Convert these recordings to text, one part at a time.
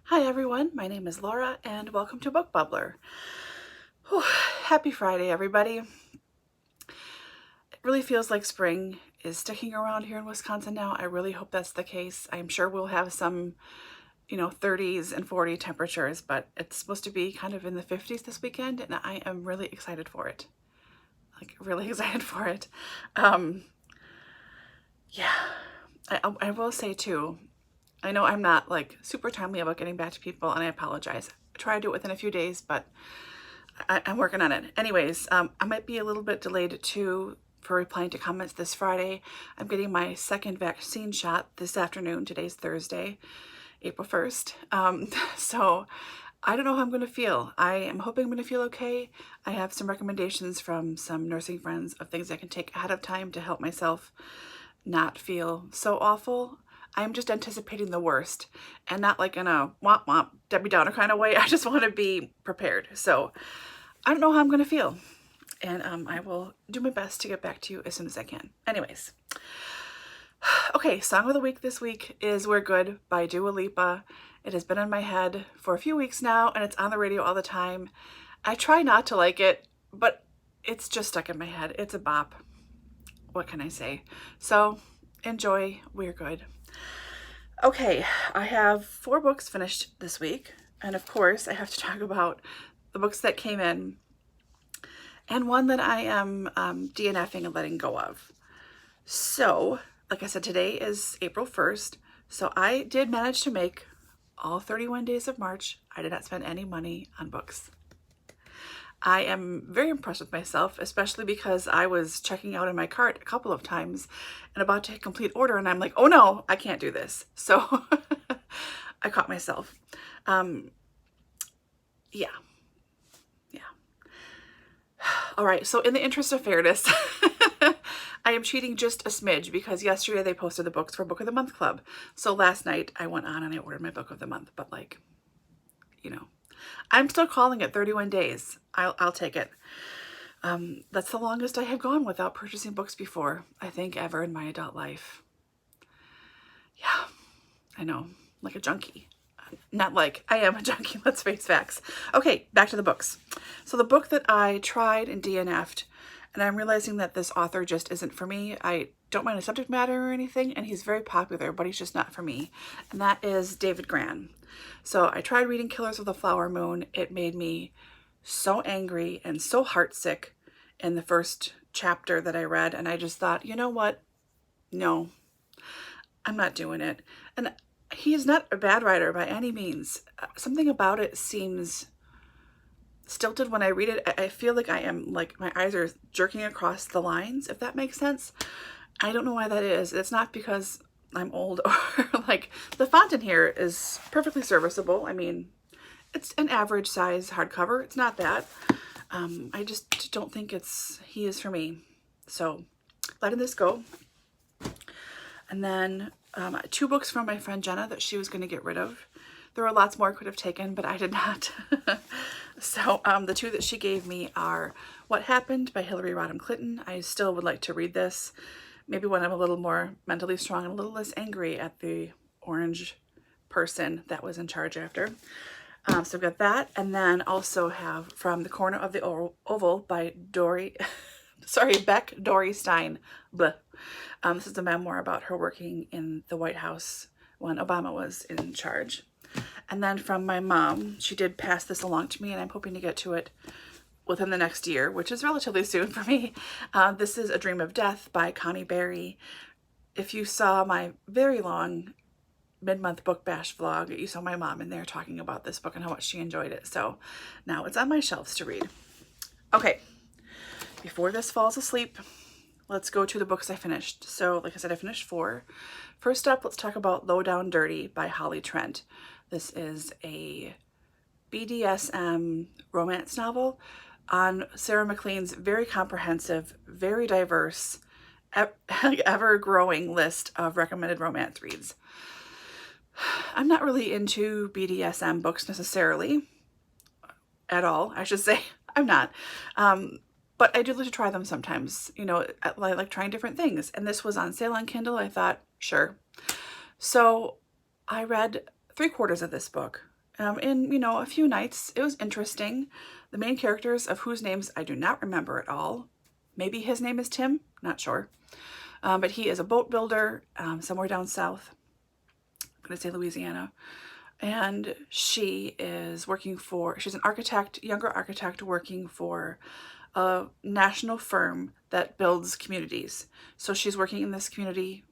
Hi everyone, my name is Laura and welcome to Book Bubbler. Whew, happy Friday everybody. It really feels like spring is sticking around here in Wisconsin now. I really hope that's the case. I'm sure we'll have some, 30s and 40 temperatures, but it's supposed to be kind of in the 50s this weekend and I am really excited for it. Like really excited for it. Yeah, I will say too, I know I'm not like super timely about getting back to people and I apologize. I try to do it within a few days, but I'm working on it. Anyways, I might be a little bit delayed too for replying to comments this Friday. I'm getting my second vaccine shot this afternoon. Today's Thursday, April 1st. So I don't know how I'm going to feel. I am hoping I'm going to feel okay. I have some recommendations from some nursing friends of things I can take ahead of time to help myself not feel so awful. I'm just anticipating the worst and not like in a womp womp Debbie Downer kind of way. I just want to be prepared. So I don't know how I'm going to feel. And I will do my best to get back to you as soon as I can. Anyways. Okay, song of the week this week is We're Good by Dua Lipa. It has been in my head for a few weeks now and it's on the radio all the time. I try not to like it, but it's just stuck in my head. It's a bop. What can I say? So enjoy We're Good. Okay, I have 4 books finished this week. And of course, I have to talk about the books that came in and one that I am DNFing and letting go of. So, like I said, today is April 1st. So I did manage to make all 31 days of March. I did not spend any money on books. I am very impressed with myself, especially because I was checking out in my cart a couple of times and about to hit complete order and I'm like, oh no, I can't do this. So I caught myself. Yeah. All right, so in the interest of fairness, I am cheating just a smidge because yesterday they posted the books for Book of the Month Club. So last night I went on and I ordered my book of the month, but like, I'm still calling it 31 days. I'll take it. That's the longest I have gone without purchasing books before, I think, ever in my adult life. Yeah, I know, like a junkie. Not like I am a junkie, let's face facts. Okay, back to the books. So the book that I tried and DNF'd, and I'm realizing that this author just isn't for me. I don't mind the subject matter or anything, and he's very popular, but he's just not for me. And that is David Grann. So I tried reading Killers of the Flower Moon. It made me so angry and so heartsick in the first chapter that I read, and I just thought, you know what? No, I'm not doing it. And he is not a bad writer by any means. Something about it seems stilted when I read it. I feel like I am, like, my eyes are jerking across the lines, if that makes sense. I don't know why that is. It's not because I'm old or like, the font in here is perfectly serviceable. I mean, it's an average size hardcover. It's not bad. I just don't think he is for me. So letting this go. And then 2 books from my friend Jenna that she was going to get rid of. There were lots more I could have taken, but I did not. So the 2 that she gave me are What Happened by Hillary Rodham Clinton. I still would like to read this. Maybe when I'm a little more mentally strong and a little less angry at the orange person that was in charge after. So I've got that. And then also have From the Corner of the Oval by Beck Dory Stein. Blah. This is a memoir about her working in the White House when Obama was in charge. And then from my mom, she did pass this along to me and I'm hoping to get to it within the next year, which is relatively soon for me. This is A Dream of Death by Connie Berry. If you saw my very long mid-month book bash vlog, you saw my mom in there talking about this book and how much she enjoyed it. So now it's on my shelves to read. Okay, before this falls asleep, let's go to the books I finished. So like I said, I finished 4. First up, let's talk about Lowdown Dirty by Holley Trent. This is a BDSM romance novel on Sarah MacLean's very comprehensive, very diverse, ever-growing list of recommended romance reads. I'm not really into BDSM books necessarily, at all, I should say. I'm not. But I do like to try them sometimes. I like trying different things. And this was on sale on Kindle. I thought, sure. So I read 3/4 of this book. in, you know, a few nights. It was interesting. The main characters, of whose names I do not remember at all. Maybe his name is Tim, not sure. But he is a boat builder somewhere down south. I'm going to say Louisiana. And she is working for, she's an architect, younger architect working for a national firm that builds communities. So she's working in this community,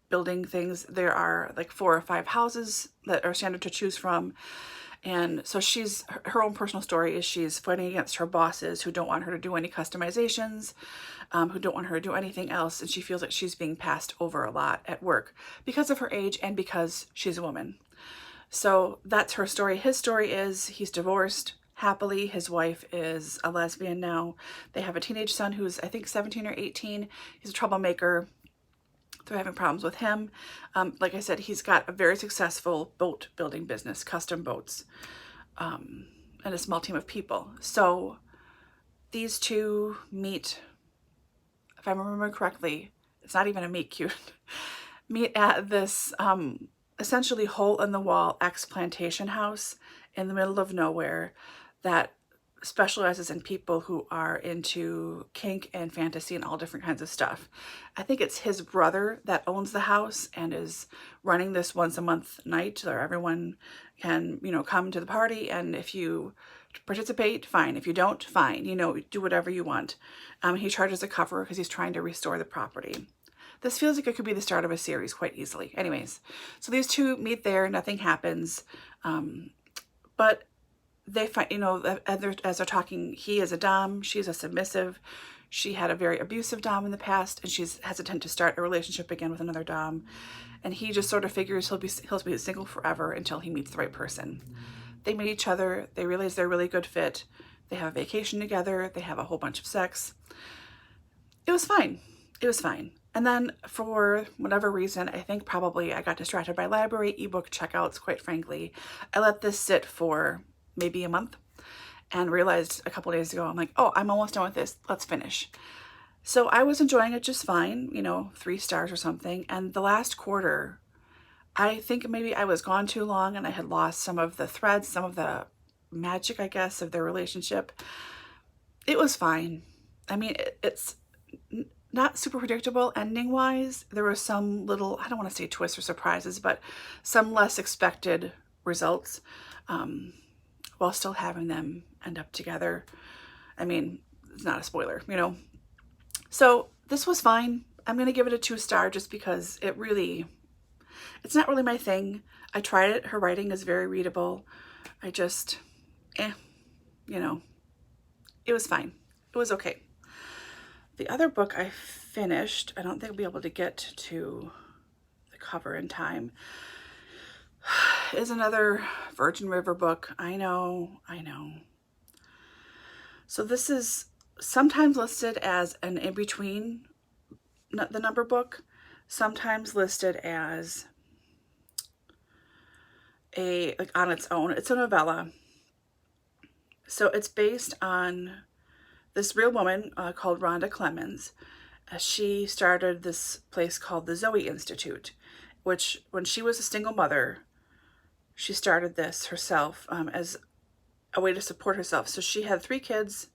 building things. There are like 4 or 5 houses that are standard to choose from. And so she's, her own personal story is she's fighting against her bosses who don't want her to do any customizations, who don't want her to do anything else. And she feels like she's being passed over a lot at work because of her age and because she's a woman. So that's her story. His story is he's divorced happily. His wife is a lesbian now. They have a teenage son who's, I think, 17 or 18. He's a troublemaker. They're having problems with him. Like I said, he's got a very successful boat building business, custom boats, and a small team of people. So these two meet, if I remember correctly, it's not even a meet cute, meet at this essentially hole-in-the-wall ex-plantation house in the middle of nowhere that specializes in people who are into kink and fantasy and all different kinds of stuff. I think it's his brother that owns the house and is running this once a month night where everyone can, you know, come to the party, and if you participate, fine. If you don't, fine. You know, do whatever you want. He charges a cover because he's trying to restore the property. This feels like it could be the start of a series quite easily. Anyways, so these two meet there, nothing happens. But they find, you know, as they're talking, he is a dom, she's a submissive. She had a very abusive dom in the past, and she's hesitant to start a relationship again with another dom. And he just sort of figures he'll be single forever until he meets the right person. They meet each other. They realize they're a really good fit. They have a vacation together. They have a whole bunch of sex. It was fine. It was fine. And then for whatever reason, I think probably I got distracted by library ebook checkouts, quite frankly. I let this sit for maybe a month and realized a couple days ago, I'm like, oh, I'm almost done with this. Let's finish. So I was enjoying it just fine, you know, 3 stars or something. And the last quarter, I think maybe I was gone too long and I had lost some of the threads, some of the magic, I guess, of their relationship. It was fine. I mean, it's not super predictable ending-wise. There were some little, I don't want to say twists or surprises, but some less expected results, while still having them end up together. I mean, it's not a spoiler, you know. So this was fine. I'm going to give it a 2-star just because it's not really my thing. I tried it. Her writing is very readable. I just, you know, it was fine. It was okay. The other book I finished, I don't think I'll be able to get to the cover in time, is another Virgin River book. I know. So this is sometimes listed as an in-between the number book, sometimes listed as like on its own. It's a novella. So it's based on this real woman called Rhonda Clemens. She started this place called the Zoe Institute, which when she was a single mother, she started this herself as a way to support herself. So she had 3 kids.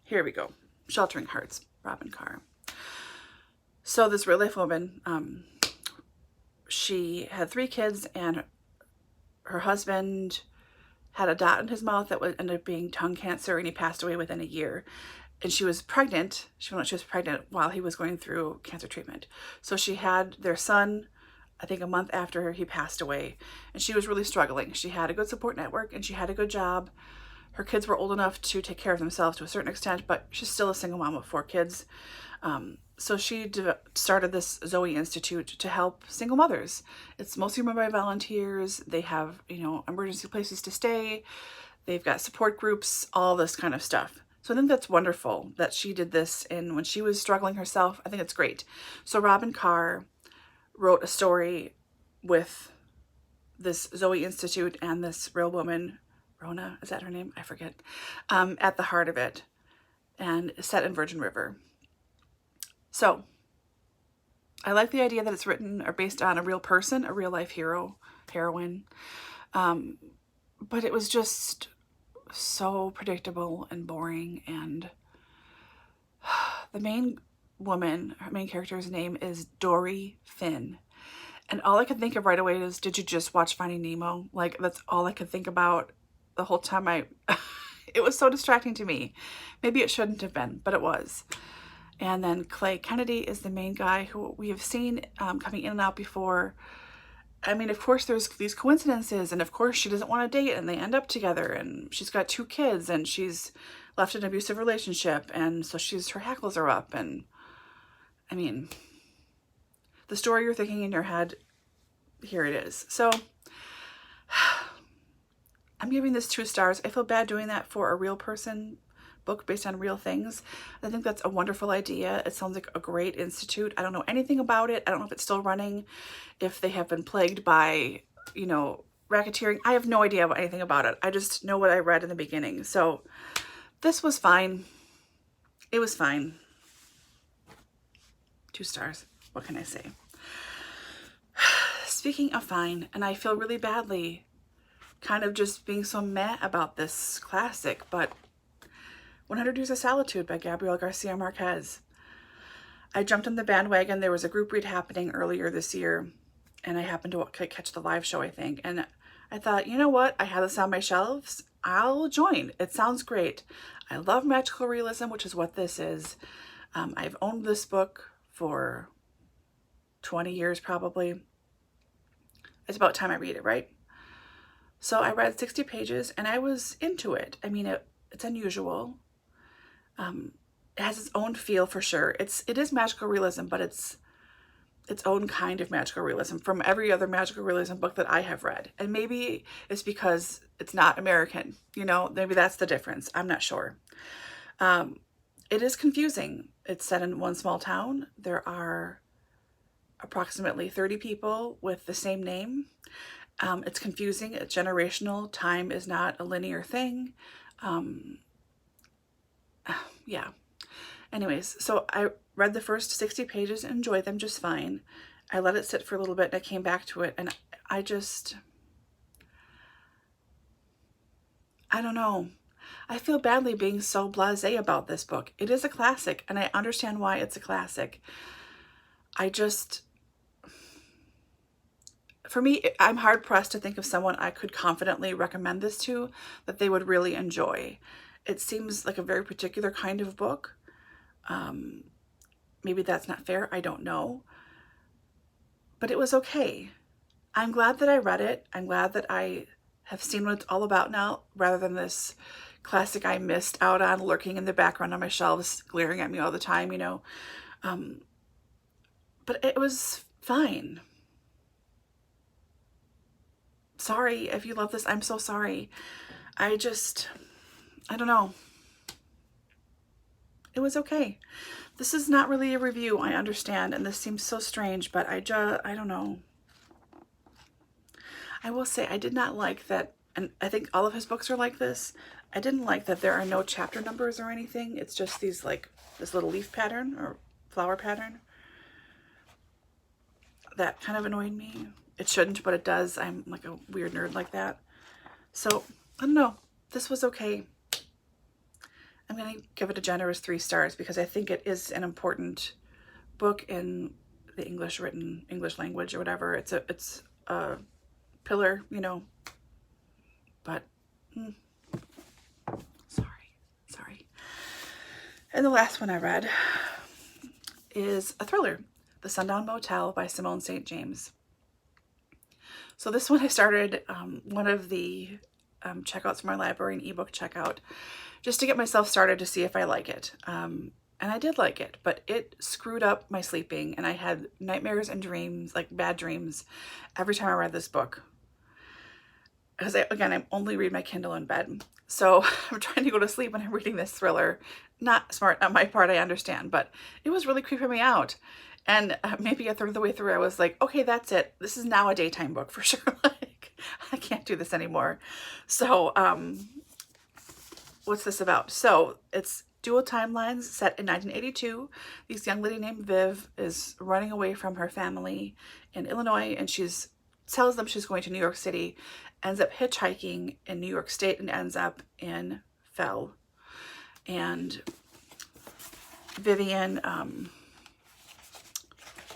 Here we go. Sheltering Hearts, Robyn Carr. So this real life woman, she had 3 kids, and her husband had a dot in his mouth that would end up being tongue cancer, and he passed away within a year. And she was pregnant. She was pregnant while he was going through cancer treatment. So she had their son, I think a month after he passed away, and she was really struggling. She had a good support network and she had a good job. Her kids were old enough to take care of themselves to a certain extent, but she's still a single mom of 4 kids. So she started this Zoe Institute to help single mothers. It's mostly run by volunteers. They have, you know, emergency places to stay. They've got support groups, all this kind of stuff. So I think that's wonderful that she did this, and when she was struggling herself, I think it's great. So Robyn Carr wrote a story with this Zoe Institute and this real woman, Rona, is that her name? I forget, at the heart of it, and set in Virgin River. So I like the idea that it's written or based on a real person, a real life heroine. but it was just so predictable and boring. And the main woman, her main character's name is Dory Finn. And all I could think of right away is, did you just watch Finding Nemo? Like, that's all I could think about the whole time. It was so distracting to me. Maybe it shouldn't have been, but it was. And then Clay Kennedy is the main guy who we have seen coming in and out before. I mean, of course, there's these coincidences, and of course, she doesn't want to date, and they end up together, and she's got 2 kids, and she's left an abusive relationship, and so her hackles are up, and I mean, the story you're thinking in your head, here it is. So I'm giving this 2 stars. I feel bad doing that for a real person book based on real things. I think that's a wonderful idea. It sounds like a great institute. I don't know anything about it. I don't know if it's still running, if they have been plagued by, you know, racketeering. I have no idea anything about it. I just know what I read in the beginning. So this was fine. It was fine. 2 stars. What can I say? Speaking of fine, and I feel really badly kind of just being so meh about this classic, but 100 Years of Solitude by Gabriel Garcia Marquez. I jumped on the bandwagon. There was a group read happening earlier this year, and I happened to catch the live show, I think. And I thought, you know what? I have this on my shelves. I'll join. It sounds great. I love magical realism, which is what this is. I've owned this book for 20 years, probably. It's about time I read it, right? So I read 60 pages, and I was into it. I mean, it's unusual. It has its own feel for sure. It is magical realism, but it's its own kind of magical realism from every other magical realism book that I have read. And maybe it's because it's not American, you know, maybe that's the difference. I'm not sure. It is confusing. It's set in one small town. There are approximately 30 people with the same name. It's confusing. It's generational. Time is not a linear thing. Yeah. Anyways, so I read the first 60 pages and enjoyed them just fine. I let it sit for a little bit and I came back to it, and I don't know. I feel badly being so blasé about this book. It is a classic, and I understand why it's a classic. For me, I'm hard pressed to think of someone I could confidently recommend this to that they would really enjoy. It seems like a very particular kind of book. Maybe that's not fair. I don't know. But it was okay. I'm glad that I read it. I'm glad that I have seen what it's all about now, rather than this classic I missed out on lurking in the background on my shelves, glaring at me all the time, you know. But it was fine. Sorry if you love this. I'm so sorry. I don't know. It was okay. This is not really a review, I understand, and this seems so strange, but I don't know. I will say I did not like that, and I think all of his books are like this. I didn't like that there are no chapter numbers or anything. It's just these, like, this little leaf pattern or flower pattern. That kind of annoyed me. It shouldn't, but it does. I'm like a weird nerd like that. So, I don't know. This was okay. I'm going to give it a generous 3 stars because I think it is an important book in the English language or whatever. It's a pillar, you know. But, sorry. And the last one I read is a thriller, The Sundown Motel by Simone St. James. So this one I started one of the checkouts from my library, an ebook checkout, just to get myself started to see if I like it. And I did like it, but it screwed up my sleeping, and I had nightmares and dreams, like bad dreams, every time I read this book. Because again, I only read my Kindle in bed. So I'm trying to go to sleep when I'm reading this thriller. Not smart on my part, I understand, but it was really creeping me out. And maybe a third of the way through, I was like, okay, that's it. This is now a daytime book for sure. Like, I can't do this anymore. So, what's this about? So, it's dual timelines set in 1982. This young lady named Viv is running away from her family in Illinois, and she's tells them she's going to New York City, ends up hitchhiking in New York State and ends up in Fell. And Vivian,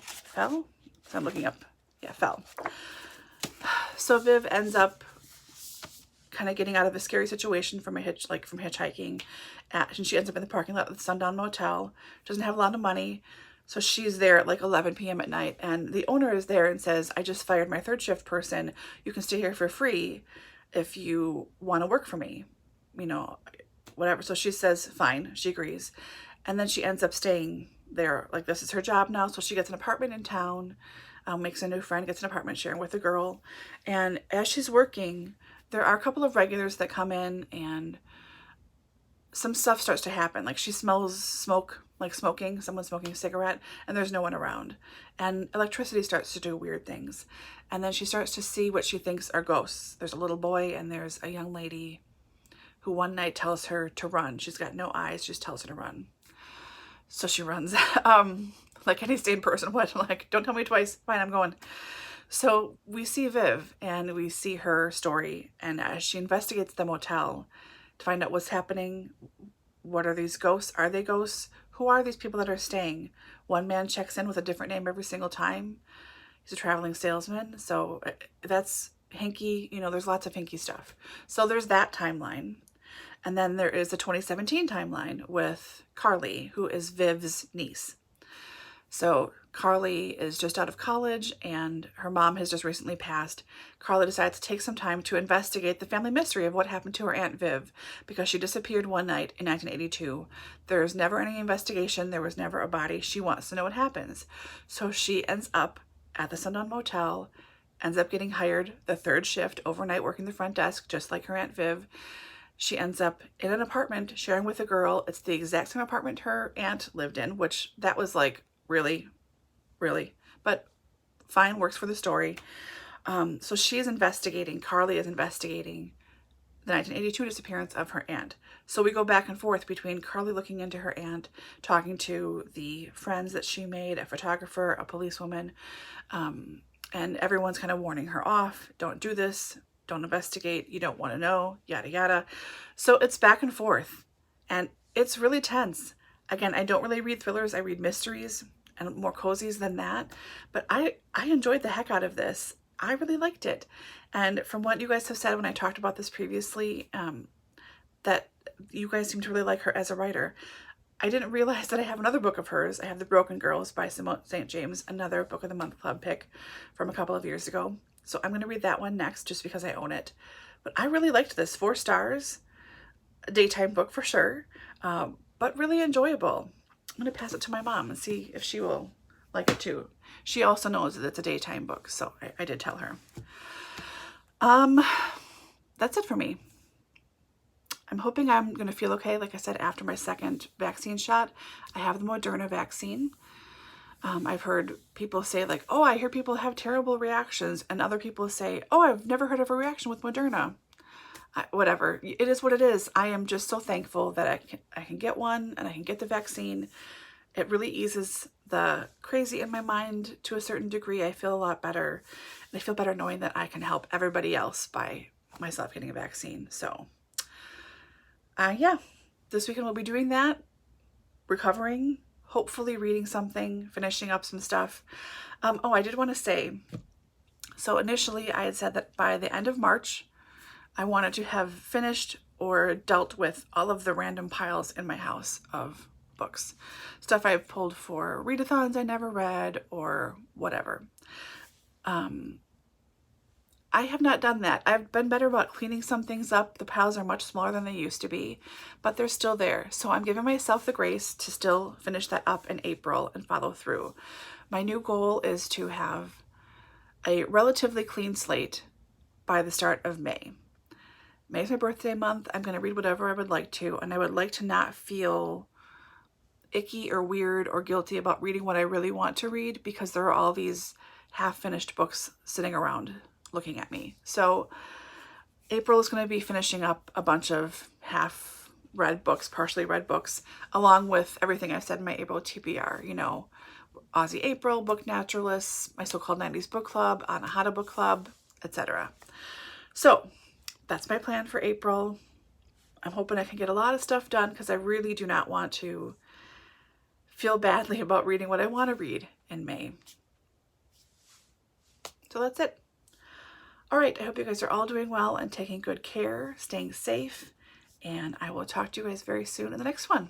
Fell? So I'm looking up, yeah, Fell. So Viv ends up kind of getting out of a scary situation from hitchhiking. And she ends up in the parking lot of the Sundown Motel. Doesn't have a lot of money. So she's there at like 11 p.m. at night, and the owner is there and says, I just fired my third shift person. You can stay here for free if you want to work for me, you know, whatever. So she says, fine, she agrees. And then she ends up staying there. Like, this is her job now. So she gets an apartment in town, makes a new friend, gets an apartment sharing with a girl. And as she's working, there are a couple of regulars that come in, and some stuff starts to happen. Like, she smells smoke, like smoking, someone smoking a cigarette, and there's no one around. And electricity starts to do weird things. And then she starts to see what she thinks are ghosts. There's a little boy and there's a young lady who one night tells her to run. She's got no eyes, just tells her to run. So she runs. Like any sane person would. Like, don't tell me twice. Fine, I'm going. So we see Viv and we see her story. And as she investigates the motel to find out what's happening, what are these ghosts? Are they ghosts? Who are these people that are staying? One man checks in with a different name every single time. He's a traveling salesman. So that's hinky. You know, there's lots of hinky stuff. So there's that timeline. And then there is a 2017 timeline with Carly, who is Viv's niece. So Carly is just out of college and her mom has just recently passed. Carly decides to take some time to investigate the family mystery of what happened to her Aunt Viv, because she disappeared one night in 1982. There's never any investigation. There was never a body. She wants to know what happens. So she ends up at the Sundown Motel, ends up getting hired the third shift overnight, working the front desk, just like her Aunt Viv. She ends up in an apartment sharing with a girl. It's the exact same apartment her aunt lived in, which that was like, really, but fine, works for the story. So she is investigating, Carly is investigating the 1982 disappearance of her aunt. So we go back and forth between Carly looking into her aunt, talking to the friends that she made, a photographer, a policewoman, and everyone's kind of warning her off. Don't do this. Don't investigate. You don't want to know, yada, yada. So it's back and forth, and it's really tense. Again, I don't really read thrillers. I read mysteries and more cozies than that. But I enjoyed the heck out of this. I really liked it. And from what you guys have said when I talked about this previously, that you guys seem to really like her as a writer. I didn't realize that I have another book of hers. I have The Broken Girls by Simone St. James, another Book of the Month Club pick from a couple of years ago. So I'm going to read that one next just because I own it. But I really liked this. 4 stars. A daytime book for sure. But really enjoyable. I'm going to pass it to my mom and see if she will like it too. She also knows that it's a daytime book, so I did tell her. That's it for me. I'm hoping I'm going to feel okay, like I said, after my second vaccine shot. I have the Moderna vaccine. I've heard people say like, oh, I hear people have terrible reactions, and other people say, oh, I've never heard of a reaction with Moderna. Whatever, it is what it is. I am just so thankful that I can get one and I can get the vaccine. It really eases the crazy in my mind to a certain degree. I feel a lot better, and I feel better knowing that I can help everybody else by myself getting a vaccine. So yeah, this weekend we'll be doing that, recovering, hopefully reading something, finishing up some stuff. Oh, I did want to say, so initially I had said that by the end of March, I wanted to have finished or dealt with all of the random piles in my house of books. Stuff I've pulled for readathons I never read or whatever. I have not done that. I've been better about cleaning some things up. The piles are much smaller than they used to be, but they're still there. So I'm giving myself the grace to still finish that up in April and follow through. My new goal is to have a relatively clean slate by the start of May. May's my birthday month. I'm going to read whatever I would like to, and I would like to not feel icky or weird or guilty about reading what I really want to read, because there are all these half-finished books sitting around looking at me. So April is going to be finishing up a bunch of half-read books, partially read books, along with everything I said in my April TBR, you know, Aussie April, Book Naturalists, my so-called 90s book club, Anahata book club, etc. So that's my plan for April. I'm hoping I can get a lot of stuff done because I really do not want to feel badly about reading what I want to read in May. So that's it. All right, I hope you guys are all doing well and taking good care, staying safe, and I will talk to you guys very soon in the next one.